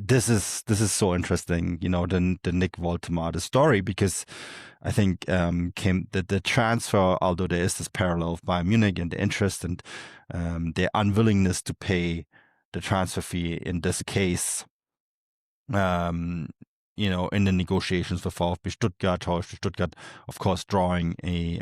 this is so interesting, the Nick Woltemade story, because I think came the transfer, although there is this parallel of Bayern Munich and the interest and their unwillingness to pay the transfer fee in this case, in the negotiations for VfB Stuttgart, VfB Stuttgart, of course, drawing a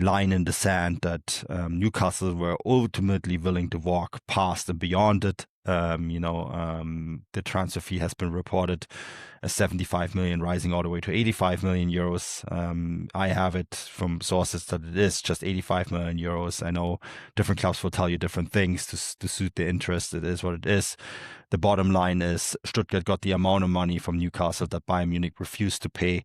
line in the sand that Newcastle were ultimately willing to walk past and beyond it. The transfer fee has been reported as 75 million, rising all the way to 85 million euros. I have it from sources that it is just 85 million euros. I know different clubs will tell you different things to suit their interest. It is what it is. The bottom line is Stuttgart got the amount of money from Newcastle that Bayern Munich refused to pay,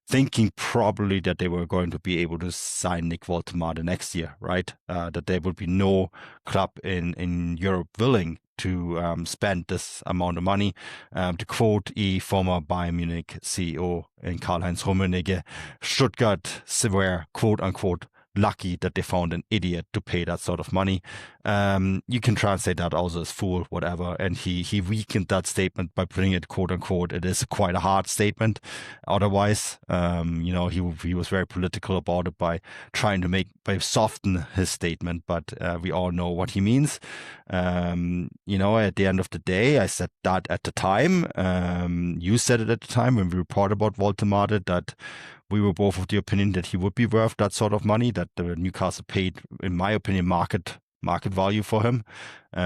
thinking probably that they were going to be able to sign Nick Woltemade next year, right? That there would be no club in Europe willing to spend this amount of money. To quote a former Bayern Munich CEO in Karl-Heinz Rummenigge, Stuttgart were, quote unquote, lucky that they found an idiot to pay that sort of money. You can translate that also as fool, whatever. And he weakened that statement by putting it, quote unquote. It is quite a hard statement. Otherwise, he was very political about it by trying to soften his statement, but we all know what he means. At the end of the day, I said that at the time. You said it at the time when we reported about Woltemade, that we were both of the opinion that he would be worth that sort of money, that the Newcastle paid, in my opinion, market value for him,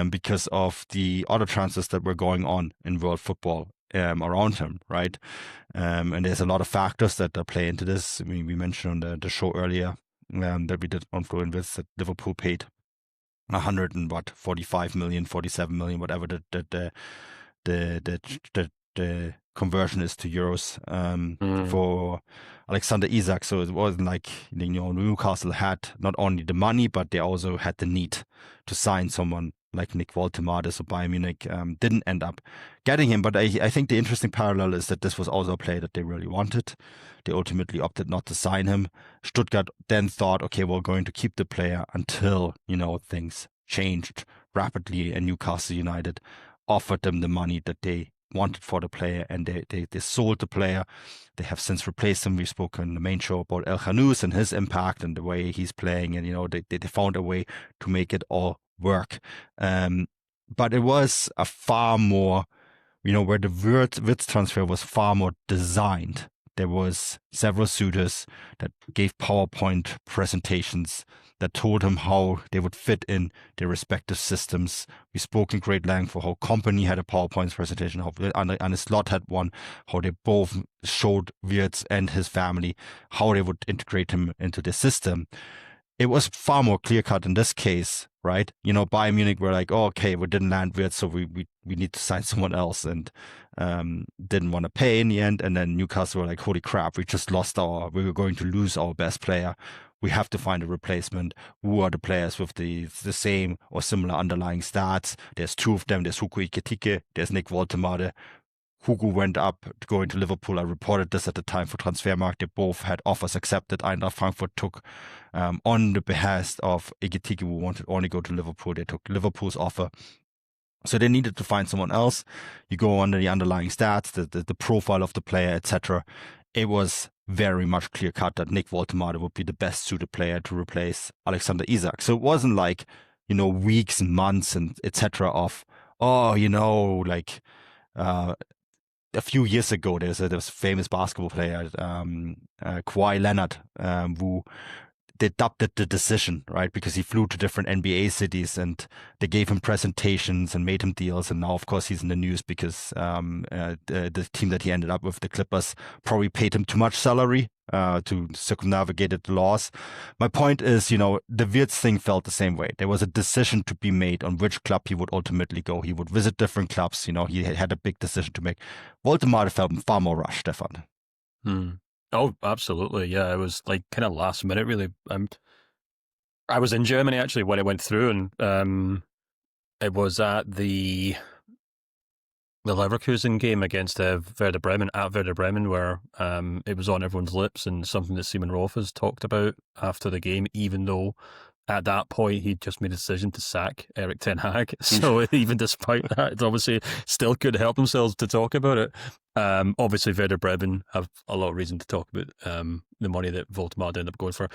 because of the other transfers that were going on in world football around him, right? And there's a lot of factors that play into this. I mean, we mentioned on the show earlier that we did on Fluent with that Liverpool paid 145 million, 47 million, whatever the conversion is to euros for Alexander Isak. So it wasn't like Newcastle had not only the money, but they also had the need to sign someone like Nick Woltemade. So Bayern Munich didn't end up getting him. But I think the interesting parallel is that this was also a player that they really wanted. They ultimately opted not to sign him. Stuttgart then thought, okay, we're going to keep the player until things changed rapidly, and Newcastle United offered them the money that they wanted for the player, and they sold the player. They have since replaced him. We've spoken in the main show about El Khanous and his impact and the way he's playing, and they found a way to make it all work. But it was a far more, where the Wirtz transfer was far more designed. There was several suitors that gave PowerPoint presentations that told him how they would fit in their respective systems. We spoke in great length for how Company had a PowerPoint presentation, how Anne Slot had one, how they both showed Wirtz and his family how they would integrate him into the system. It was far more clear-cut in this case, right? Bayern Munich were like, oh, okay, we didn't land Wirtz, so we need to sign someone else, and didn't want to pay in the end. And then Newcastle were like, holy crap, we were going to lose our best player. We have to find a replacement. Who are the players with the same or similar underlying stats? There's two of them. There's Hugo Ekitike. There's Nick Woltemade. Hugo went up to go into Liverpool. I reported this at the time for Transfermarkt. They both had offers accepted. Eintracht Frankfurt took on the behest of Ekitike, who wanted only go to Liverpool. They took Liverpool's offer. So they needed to find someone else. You go under the underlying stats, the profile of the player, etc. It was very much clear cut that Nick Woltemade would be the best suited player to replace Alexander Isak. So it wasn't like, weeks and months and etc. of, a few years ago, there was a famous basketball player, Kawhi Leonard, who they adopted the decision, right? Because he flew to different NBA cities and they gave him presentations and made him deals. And now, of course, he's in the news because the team that he ended up with, the Clippers, probably paid him too much salary to circumnavigate the laws. My point is, the Wirtz thing felt the same way. There was a decision to be made on which club he would ultimately go. He would visit different clubs. He had a big decision to make. Woltemade felt far more rushed, Stefan. Oh, absolutely. Yeah, it was like kind of last minute, really. I was in Germany actually when it went through, and it was at the Leverkusen game against Werder Bremen, where it was on everyone's lips and something that Simon Rolf has talked about after the game, even though at that point, he just made a decision to sack Erik ten Hag. So even despite that, it's obviously still couldn't help themselves to talk about it. Obviously, Werder Bremen have a lot of reason to talk about the money that Woltemade ended up going for.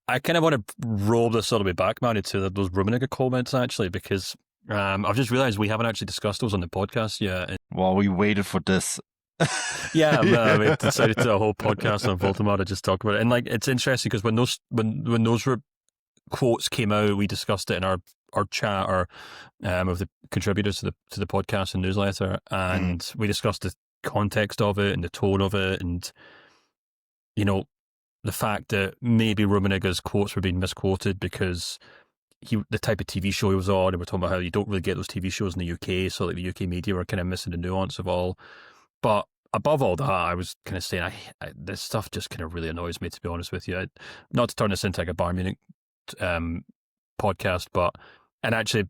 I kind of want to roll this all the way back, Manu, to those Rummenigge comments, actually, because I've just realised we haven't actually discussed those on the podcast yet. Well, we waited for this. Yeah, we decided to do a whole podcast on Woltemade to just talk about it. And like, it's interesting because when those quotes came out, we discussed it in our chat or of the contributors to the podcast and newsletter, and we discussed the context of it and the tone of it, and the fact that maybe Rummenigge's quotes were being misquoted because the type of TV show he was on, and we're talking about how you don't really get those TV shows in the UK, so like the UK media were kind of missing the nuance of all. But above all that, I was kind of saying, this stuff just kind of really annoys me, to be honest with you. Not to turn this into like a Bayern Munich podcast, and actually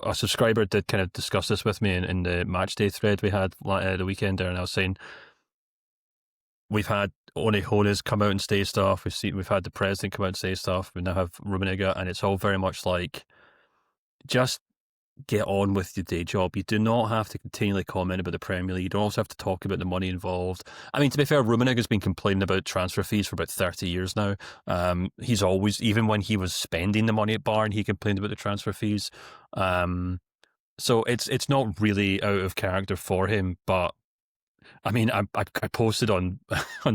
a subscriber did kind of discuss this with me in the match day thread we had the weekend there, and I was saying, we've had Oni Hoeneß come out and say stuff. We've had the president come out and say stuff. We now have Rummenigge, and it's all very much like, just get on with your day job. You do not have to continually comment about the Premier League. You don't also have to talk about the money involved. I mean, to be fair, Rummenigge has been complaining about transfer fees for about 30 years now. He's always, even when he was spending the money at Bayern, he complained about the transfer fees. So it's not really out of character for him, but I mean, I posted on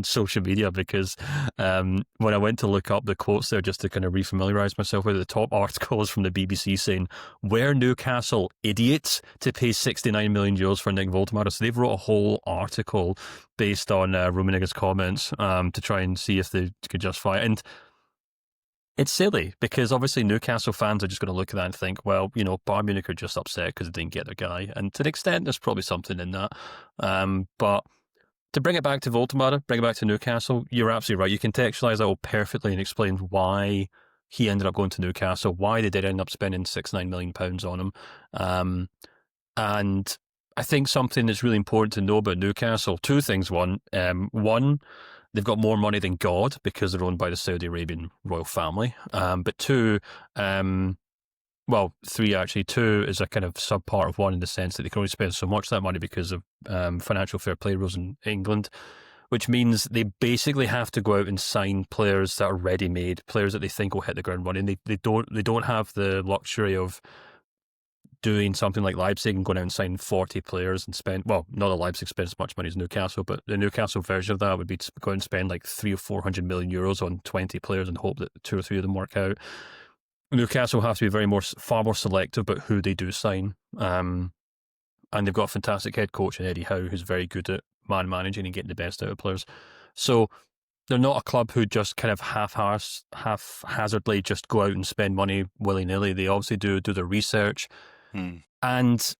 social media because when I went to look up the quotes there just to kind of refamiliarise myself with it, the top article is from the BBC saying, "Were Newcastle idiots to pay 69 million euros for Nick Woltemade?" So they've wrote a whole article based on Rummenigge's comments to try and see if they could justify it. And it's silly because obviously Newcastle fans are just going to look at that and think, well, Bayern Munich are just upset because they didn't get their guy. And to an extent, there's probably something in that. But to bring it back to Woltemade, bring it back to Newcastle, you're absolutely right. You contextualise that all perfectly and explain why he ended up going to Newcastle, why they did end up spending £6-9 million on him. And I think something that's really important to know about Newcastle, two things. One, they've got more money than God because they're owned by the Saudi Arabian royal family. But two, well, three actually. Two is a kind of sub-part of one in the sense that they can only spend so much of that money because of financial fair play rules in England, which means they basically have to go out and sign players that are ready-made, players that they think will hit the ground running. They don't have the luxury of doing something like Leipzig and going out and sign 40 players and spend, well, not that Leipzig spends as much money as Newcastle, but the Newcastle version of that would be to go and spend like 300 or 400 million euros on 20 players and hope that 2 or 3 of them work out. Newcastle have to be far more selective about who they do sign. And they've got a fantastic head coach in Eddie Howe, who's very good at man managing and getting the best out of players. So they're not a club who just kind of haphazardly just go out and spend money willy-nilly. They obviously do their research. And,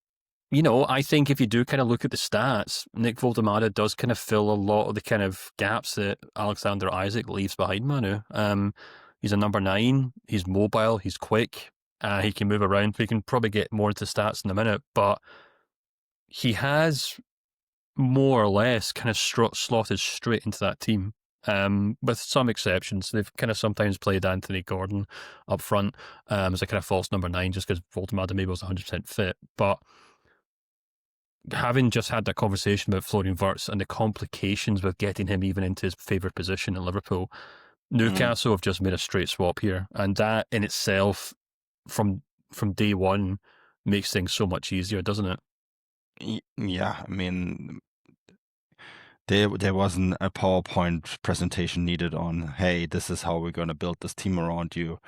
I think if you do kind of look at the stats, Nick Woltemade does kind of fill a lot of the kind of gaps that Alexander Isak leaves behind, Manu. He's a number 9. He's mobile. He's quick. He can move around. We can probably get more into stats in a minute, but he has more or less kind of slotted straight into that team. With some exceptions. They've kind of sometimes played Anthony Gordon up front as a kind of false number 9 just because Woltemade maybe was 100% fit. But having just had that conversation about Florian Wirtz and the complications with getting him even into his favourite position at Liverpool, Newcastle have just made a straight swap here. And that in itself, from day one, makes things so much easier, doesn't it? Yeah, I mean, there wasn't a PowerPoint presentation needed on, hey, this is how we're going to build this team around you.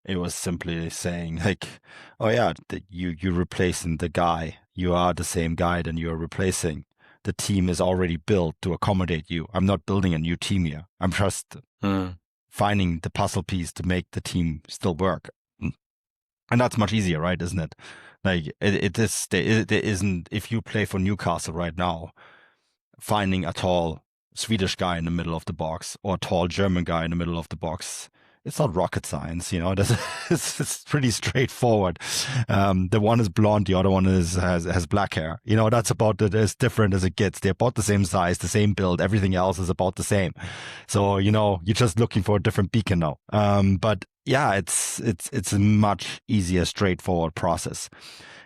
It was simply saying like, oh yeah, you're replacing the guy. You are the same guy that you're replacing. The team is already built to accommodate you. I'm not building a new team here. I'm just finding the puzzle piece to make the team still work. And that's much easier, right? Isn't it? Like there isn't, if you play for Newcastle right now, finding a tall Swedish guy in the middle of the box or a tall German guy in the middle of the box it's not rocket science, it's pretty straightforward. The one is blonde, the other one has black hair. That's about it, as different as it gets. They're about the same size, the same build. Everything else is about the same. So, you're just looking for a different beacon now. But yeah, it's a much easier, straightforward process.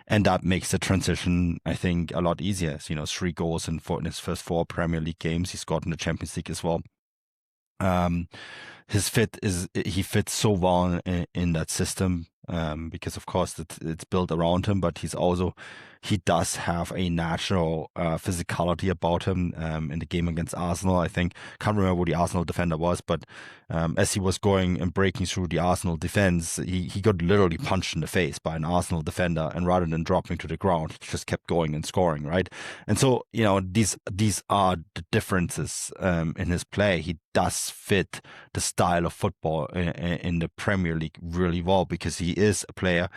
And that makes the transition, I think, a lot easier. 3 goals in his first 4 Premier League games. He scored in the Champions League as well. He fits so well in that system, because of course it's built around him, but he does have a natural physicality about him. In the game against Arsenal, I think, can't remember who the Arsenal defender was, but as he was going and breaking through the Arsenal defense, he got literally punched in the face by an Arsenal defender, and rather than dropping to the ground, he just kept going and scoring, right? And so, these are the differences in his play. He does fit the style of football in the Premier League really well, because he is a player.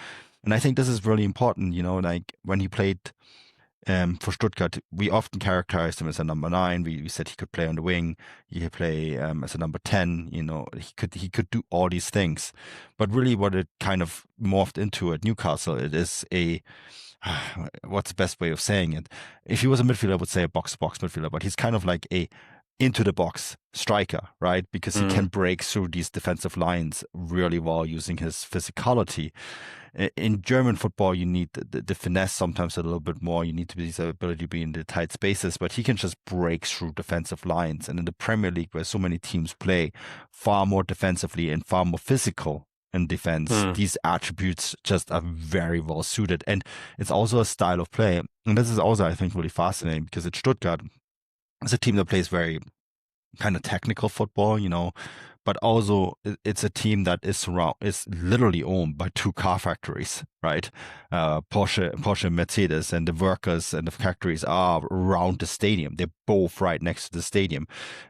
And I think this is really important, like when he played for Stuttgart, we often characterized him as a number 9. We said he could play on the wing, he could play as a number 10, he could do all these things. But really what it kind of morphed into at Newcastle, it is what's the best way of saying it? If he was a midfielder, I would say a box-to-box midfielder, but he's kind of like a into the box striker, right? Because he can break through these defensive lines really well using his physicality. In German football, you need the finesse sometimes a little bit more. You need his ability to be in the tight spaces, but he can just break through defensive lines. And in the Premier League, where so many teams play far more defensively and far more physical in defense, these attributes just are very well suited. And it's also a style of play. And this is also, I think, really fascinating, because at Stuttgart, it's a team that plays very kind of technical football, but also it's a team that is literally owned by 2 car factories, right? Porsche and Mercedes, and the workers and the factories are around the stadium. They're both right next to the stadium.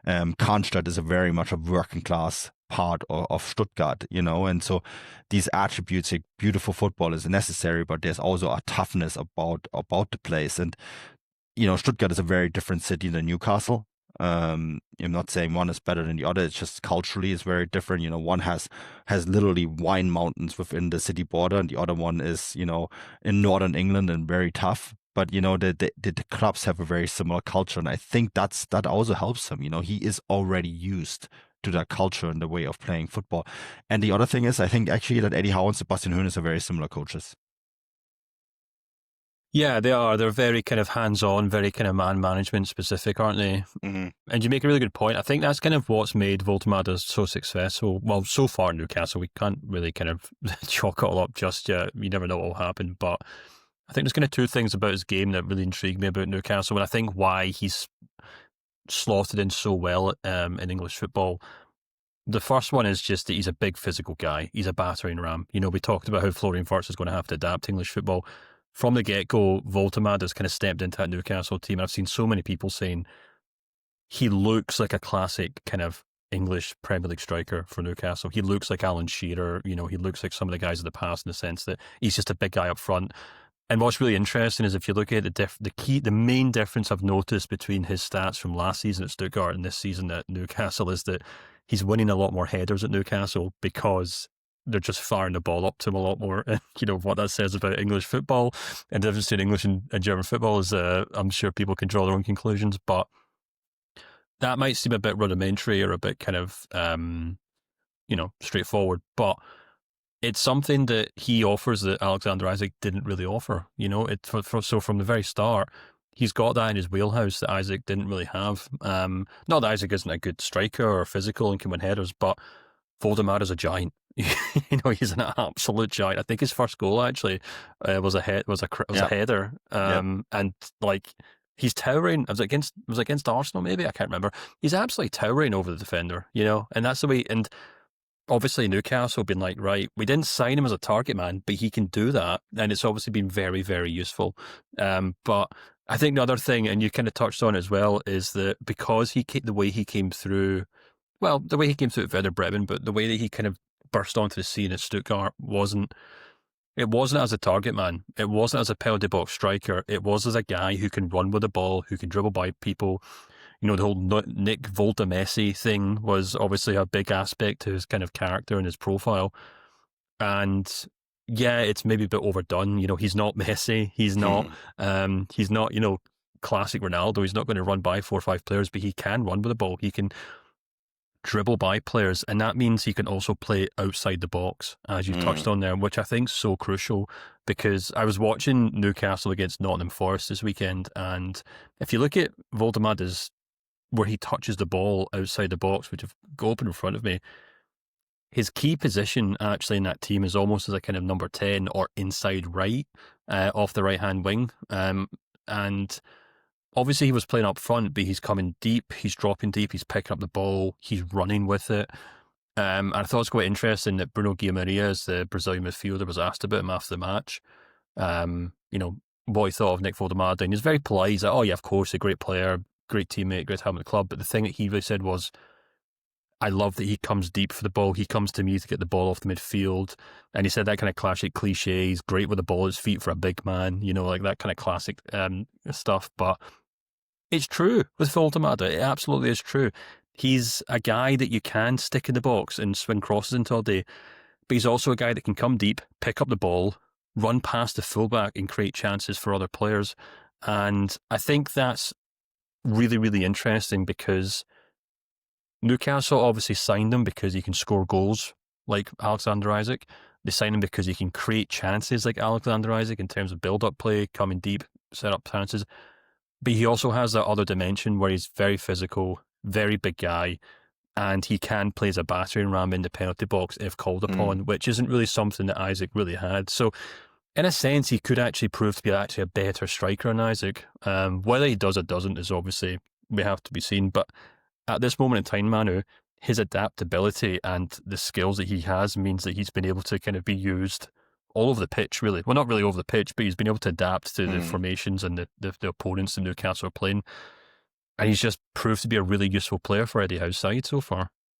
Cannstatt is very much a working class part of Stuttgart, and so these attributes, like beautiful football is necessary, but there's also a toughness about the place. And Stuttgart is a very different city than Newcastle. I'm not saying one is better than the other. It's just culturally it's very different. One has literally wine mountains within the city border, and the other one is, in northern England and very tough. But, the clubs have a very similar culture. And I think that also helps him. He is already used to that culture and the way of playing football. And the other thing is, I think actually that Eddie Howe and Sebastian Hoeneß are very similar coaches. Yeah, they are. They're very kind of hands-on, very kind of man management specific, aren't they? Mm-hmm. And you make a really good point. I think that's kind of what's made Woltemade so successful. Well, so far in Newcastle, we can't really kind of chalk it all up just yet. You never know what will happen. But I think there's kind of 2 things about his game that really intrigue me about Newcastle, and I think why he's slotted in so well in English football. The first one is just that he's a big physical guy. He's a battering ram. We talked about how Florian Wirtz is going to have to adapt to English football. From the get-go, Woltemade has kind of stepped into that Newcastle team. I've seen so many people saying he looks like a classic kind of English Premier League striker for Newcastle. He looks like Alan Shearer. He looks like some of the guys of the past in the sense that he's just a big guy up front. And what's really interesting is if you look at the main difference I've noticed between his stats from last season at Stuttgart and this season at Newcastle is that he's winning a lot more headers at Newcastle because they're just firing the ball up to him a lot more. And what that says about English football and the difference between English and German football is I'm sure people can draw their own conclusions, but that might seem a bit rudimentary or a bit kind of straightforward, but it's something that he offers that Alexander Isak didn't really offer. So from the very start, he's got that in his wheelhouse that Isak didn't really have. Not that Isak isn't a good striker or physical and can win headers, but Woltemade is a giant. He's an absolute giant. I think his first goal actually was a header, and like he's towering. It was against Arsenal, maybe, I can't remember. He's absolutely towering over the defender, and that's the way. And obviously Newcastle have been like, right, we didn't sign him as a target man, but he can do that, and it's obviously been very, very useful. But I think the other thing, and you kind of touched on it as well, is that because the way he came through at Werder Bremen, but the way that he kind of burst onto the scene at Stuttgart wasn't as a target man. It wasn't as a penalty box striker. It was as a guy who can run with the ball, who can dribble by people. the whole Nick Woltemade thing was obviously a big aspect to his kind of character and his profile. And yeah, it's maybe a bit overdone. He's not Messi. He's not, classic Ronaldo. He's not going to run by 4 or 5 players, but he can run with the ball. He can dribble by players, and that means he can also play outside the box, as you touched on there, which I think is so crucial, because I was watching Newcastle against Nottingham Forest this weekend, and if you look at Voldemade's, where he touches the ball outside the box, which I've got open in front of me, his key position actually in that team is almost as a kind of number 10 or inside right, off the right-hand wing, and obviously he was playing up front, but he's coming deep, he's dropping deep, he's picking up the ball, he's running with it. And I thought it was quite interesting that Bruno Guimaraes, the Brazilian midfielder, was asked about him after the match. What he thought of Nick Woltemade, and he's very polite. He's like, oh yeah, of course, a great player, great teammate, great time at the club. But the thing that he really said was, I love that he comes deep for the ball. He comes to me to get the ball off the midfield. And he said that kind of classic cliche, he's great with the ball at his feet for a big man, like that kind of classic stuff. But it's true with Woltemade. It absolutely is true. He's a guy that you can stick in the box and swing crosses into all day, but he's also a guy that can come deep, pick up the ball, run past the fullback and create chances for other players. And I think that's really, really interesting, because Newcastle obviously signed him because he can score goals like Alexander Isak. They signed him because he can create chances like Alexander Isak in terms of build-up play, coming deep, set up chances. But he also has that other dimension where he's very physical, very big guy, and he can play as a battering ram in the penalty box if called upon, which isn't really something that Isak really had. So in a sense, he could actually prove to be actually a better striker than Isak. Whether he does or doesn't is obviously, we have to be seen. But at this moment in time, Manu, his adaptability and the skills that he has means that he's been able to kind of be used all over the pitch, really. Well, not really over the pitch, but he's been able to adapt to the formations and the opponents that Newcastle are playing. And he's just proved to be a really useful player for Eddie Howe's side so far.